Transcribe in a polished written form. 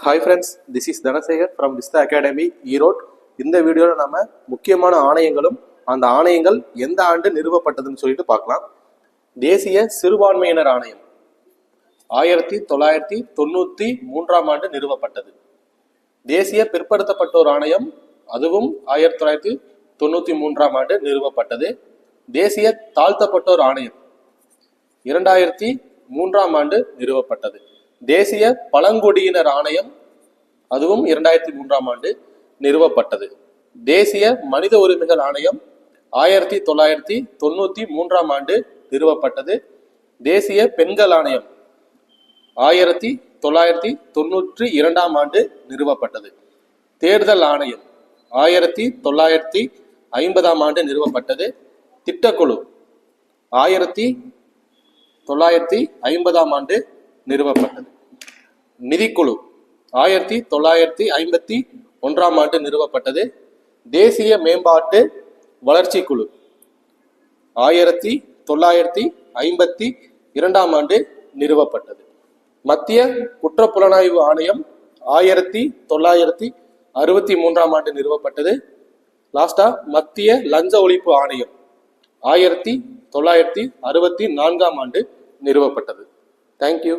Hi friends, this is Dhanasekar from Vista academy Erode. இந்த வீடியோவில் நம்ம முக்கியமான ஆணையங்களும் அந்த ஆணையங்கள் எந்த ஆண்டு நிறுவப்பட்டதுன்னு சொல்லிட்டு பார்க்கலாம். தேசிய சிறுபான்மையினர் ஆணையம் 1993 ஆண்டு நிறுவப்பட்டது. தேசிய பிற்படுத்தப்பட்டோர் ஆணையம் அதுவும் 1993 ஆண்டு நிறுவப்பட்டது. தேசிய தாழ்த்தப்பட்டோர் ஆணையம் 2003 ஆண்டு நிறுவப்பட்டது. தேசிய பழங்குடியினர் ஆணையம் அதுவும் 2003 ஆண்டு நிறுவப்பட்டது. தேசிய மனித உரிமைகள் ஆணையம் 1993 ஆண்டு நிறுவப்பட்டது. தேசிய பெண்கள் ஆணையம் 1992 ஆண்டு நிறுவப்பட்டது. தேர்தல் ஆணையம் 1950 ஆண்டு நிறுவப்பட்டது. திட்டக்குழு 1950 ஆண்டு நிறுவப்பட்டது. நிதிக்குழு 1951 ஆண்டு நிறுவப்பட்டது. தேசிய மேம்பாட்டு வளர்ச்சி குழு 1952 ஆண்டு நிறுவப்பட்டது. மத்திய குற்றப்புலனாய்வு ஆணையம் 1963 ஆண்டு நிறுவப்பட்டது. லாஸ்டா மத்திய லஞ்ச ஒழிப்பு ஆணையம் 1964 ஆண்டு நிறுவப்பட்டது. தேங்க்யூ.